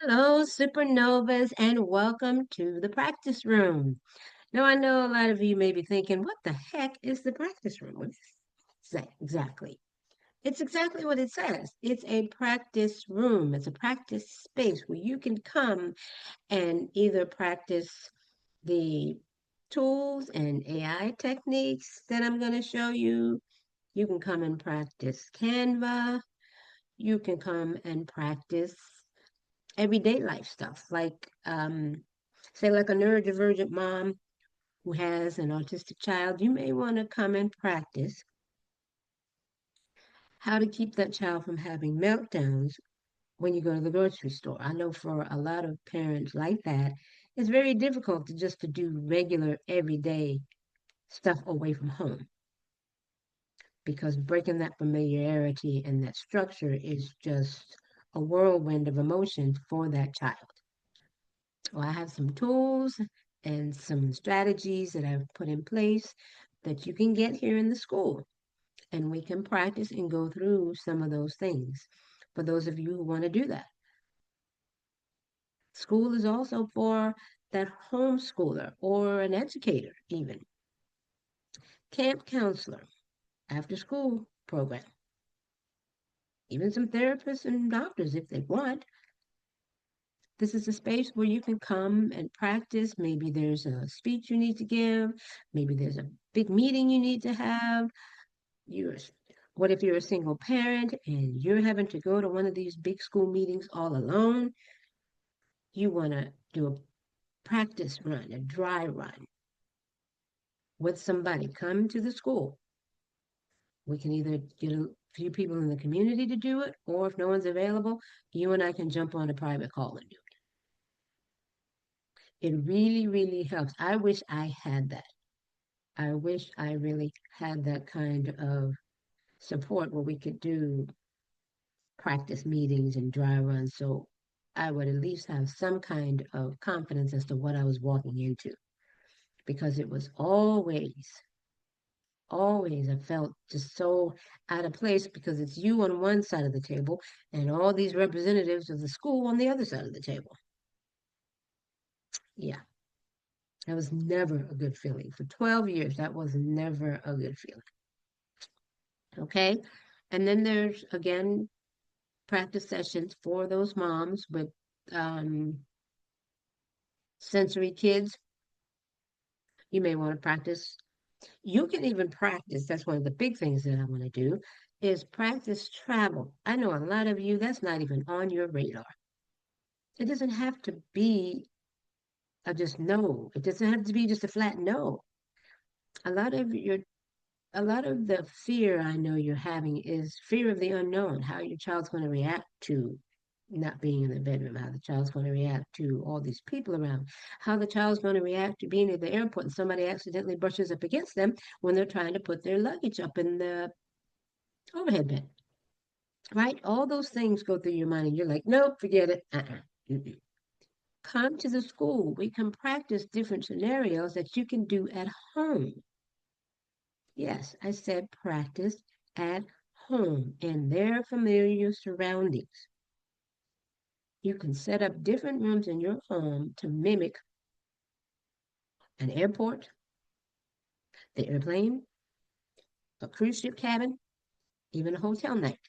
Hello, supernovas, and welcome to the practice room. Now, I know a lot of you may be thinking, what the heck is the practice room? What is that exactly? It's exactly what it says. It's a practice room. It's a practice space where you can come and either practice the tools and AI techniques that I'm going to show you. You can come and practice Canva. You can come and practice everyday life stuff, like say like a neurodivergent mom who has an autistic child. You may want to come and practice how to keep that child from having meltdowns when you go to the grocery store. I know for a lot of parents like that, it's very difficult to do regular everyday stuff away from home because breaking that familiarity and that structure is just a whirlwind of emotion for that child. Well, I have some tools and some strategies that I've put in place that you can get here in the school. And we can practice and go through some of those things for those of you who want to do that. School is also for that homeschooler or an educator, even. Camp counselor, after school program, even some therapists and doctors if they want. This is a space where you can come and practice. Maybe there's a speech you need to give. Maybe there's a big meeting you need to have. You're, what if you're a single parent and you're having to go to one of these big school meetings all alone? You want to do a practice run, a dry run with somebody. Come to the school. We can either get a few people in the community to do it, or if no one's available, you and I can jump on a private call and do it. It really, really helps. I wish I had that. I wish I really had that kind of support where we could do practice meetings and dry runs so I would at least have some kind of confidence as to what I was walking into. Because it was always, I felt just so out of place because it's you on one side of the table and all these representatives of the school on the other side of the table. Yeah, that was never a good feeling. For 12 years, that was never a good feeling. Okay. And then there's, again, practice sessions for those moms with um, sensory kids. You may want to practice. You can even practice. That's one of the big things that I want to do is practice travel. I know a lot of you, that's not even on your radar. It doesn't have to be a just no. It doesn't have to be just a flat no. A lot of your a lot of the fear I know you're having is fear of the unknown, how your child's going to react to not being in the bedroom, how the child's going to react to all these people around, how the child's going to react to being at the airport and somebody accidentally brushes up against them when they're trying to put their luggage up in the overhead bin, right? All those things go through your mind and you're like, nope, forget it. Mm-mm. Come to the school. We can practice different scenarios that you can do at home. Yes, I said practice at home in their familiar surroundings. You can set up different rooms in your home to mimic an airport, the airplane, a cruise ship cabin, even a hotel night.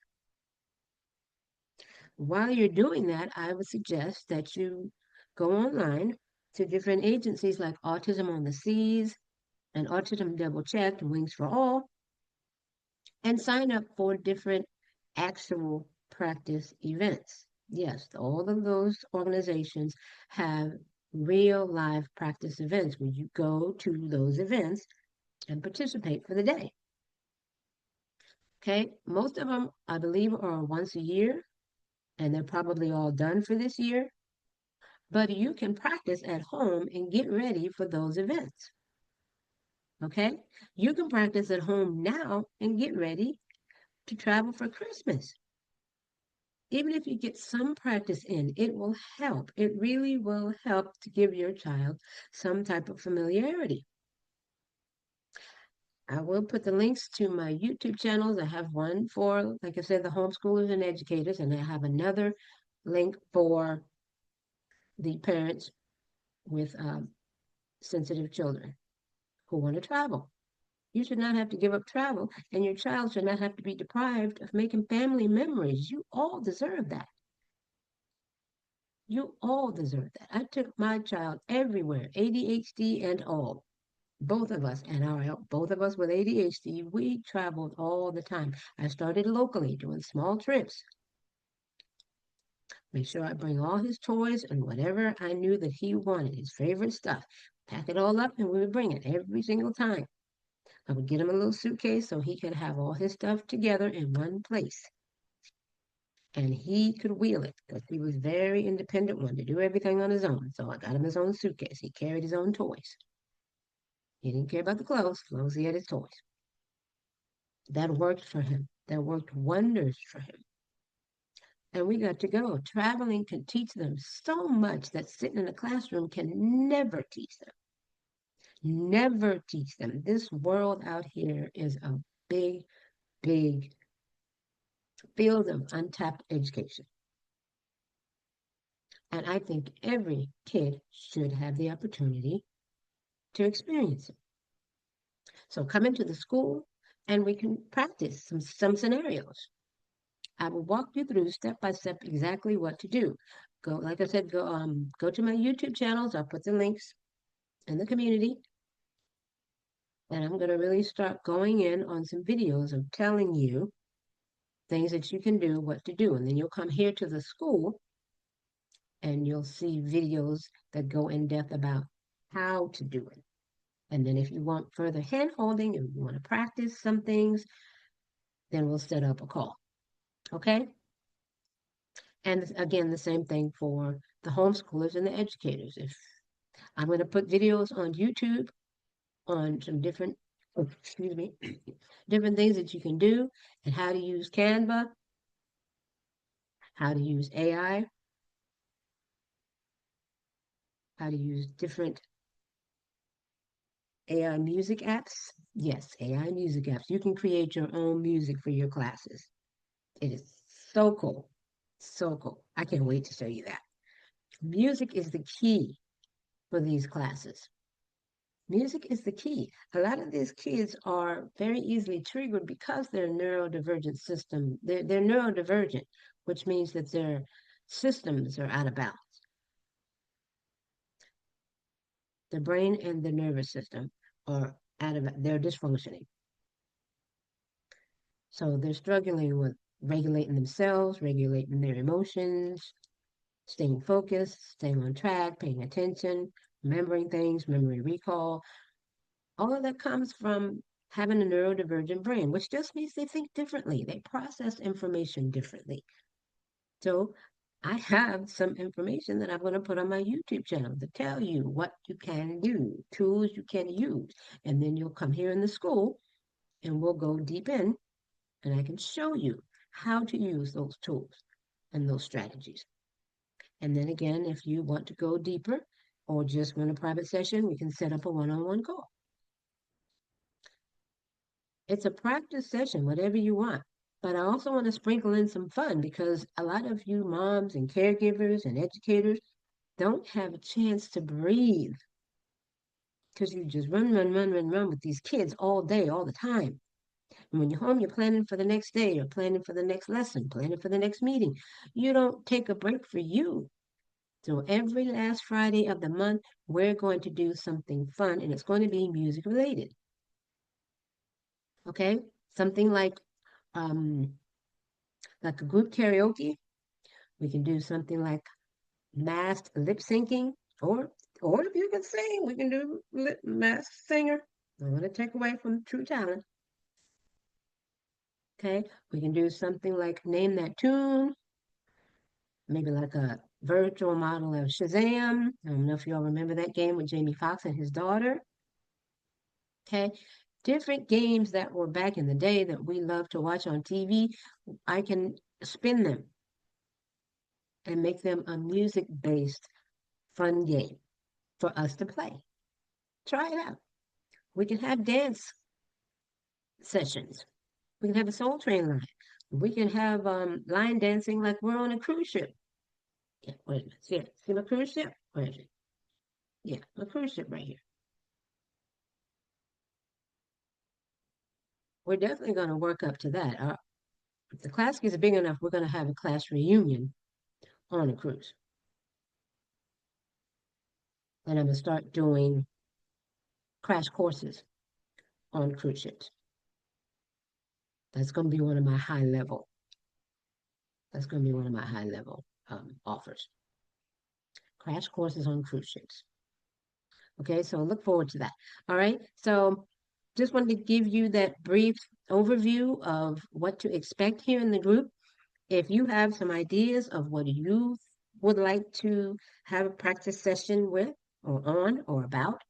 While you're doing that, I would suggest that you go online to different agencies like Autism on the Seas and Autism Double Checked, Wings for All, and sign up for different actual practice events. Yes, all of those organizations have real live practice events where you go to those events and participate for the day. Okay, most of them, I believe, are once a year, and they're probably all done for this year. But you can practice at home and get ready for those events. Okay, you can practice at home now and get ready to travel for Christmas. Even if you get some practice in, it will help. It really will help to give your child some type of familiarity. I will put the links to my YouTube channels. I have one for, like I said, the homeschoolers and educators, and I have another link for the parents with sensitive children who want to travel. You should not have to give up travel, and your child should not have to be deprived of making family memories. You all deserve that. You all deserve that. I took my child everywhere, ADHD and all. Both of us, and our both of us with ADHD, we traveled all the time. I started locally doing small trips. Make sure I bring all his toys and whatever I knew that he wanted, his favorite stuff. Pack it all up and we would bring it every single time. I would get him a little suitcase so he could have all his stuff together in one place. And he could wheel it because he was very independent, wanted to do everything on his own. So I got him his own suitcase. He carried his own toys. He didn't care about the clothes as long as he had his toys. That worked for him. That worked wonders for him. And we got to go. Traveling can teach them so much that sitting in a classroom can never teach them. Never teach them. This world out here is a big, big field of untapped education. And I think every kid should have the opportunity to experience it. So come into the school and we can practice some scenarios. I will walk you through step by step exactly what to do. Go, like I said, go to my YouTube channels. I'll put the links in the community. And I'm going to really start going in on some videos of telling you things that you can do, what to do. And then you'll come here to the school and you'll see videos that go in depth about how to do it. And then if you want further hand holding and you want to practice some things, then we'll set up a call. Okay? And again, the same thing for the homeschoolers and the educators. If I'm going to put videos on YouTube on some different, oh, excuse me, different things that you can do and how to use Canva, how to use AI, how to use different AI music apps. Yes, AI music apps. You can create your own music for your classes. It is so cool. So cool. I can't wait to show you that. Music is the key for these classes. Music is the key. A lot of these kids are very easily triggered because their neurodivergent system, they're neurodivergent, which means that their systems are out of balance. The brain and the nervous system are they're dysfunctioning. So they're struggling with regulating themselves, regulating their emotions, staying focused, staying on track, paying attention, remembering things, memory recall. All of that comes from having a neurodivergent brain, which just means they think differently. They process information differently. So I have some information that I'm going to put on my YouTube channel to tell you what you can do, tools you can use. And then you'll come here in the school and we'll go deep in and I can show you how to use those tools and those strategies. And then again, if you want to go deeper or just want a private session, we can set up a one-on-one call. It's a practice session, whatever you want. But I also want to sprinkle in some fun because a lot of you moms and caregivers and educators don't have a chance to breathe because you just run, run, run, run, run with these kids all day, all the time. And when you're home, you're planning for the next day, you're planning for the next lesson, planning for the next meeting. You don't take a break for you. So every last Friday of the month, we're going to do something fun and it's going to be music related. Okay? Something like a group karaoke. We can do something like masked lip syncing, or if you can sing, we can do masked singer. I want to take away from true talent. Okay, we can do something like name that tune, maybe like a virtual model of Shazam. I don't know if y'all remember that game with Jamie Foxx and his daughter. Okay, different games that were back in the day that we love to watch on TV. I can spin them and make them a music-based fun game for us to play. Try it out. We can have dance sessions. We can have a soul train line. We can have line dancing like we're on a cruise ship. Yeah, wait a minute. See a cruise ship? Where is it? Yeah, a cruise ship right here. We're definitely going to work up to that. If the class gets big enough, we're going to have a class reunion on a cruise. And I'm going to start doing crash courses on cruise ships. That's going to be one of my high level. That's going to be one of my high level offers. Crash courses on cruise ships. Okay, so look forward to that. All right, so just wanted to give you that brief overview of what to expect here in the group. If you have some ideas of what you would like to have a practice session with or on or about,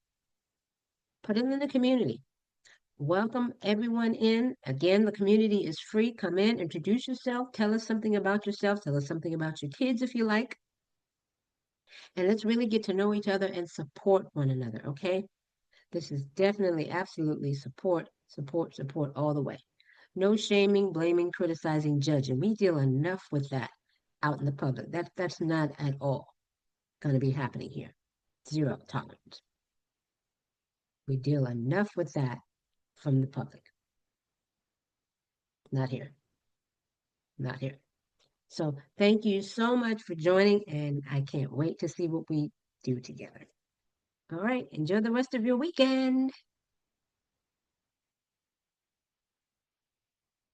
put it in the community. Welcome everyone in. Again, the community is free. Come in, introduce yourself, tell us something about yourself, tell us something about your kids if you like, and let's really get to know each other and support one another, okay? This is definitely, absolutely support, support, support all the way. No shaming, blaming, criticizing, judging. We deal enough with that out in the public. That's not at all going to be happening here. Zero tolerance. We deal enough with that from the public. Not here. Not here. So thank you so much for joining, and I can't wait to see what we do together. All right, enjoy the rest of your weekend.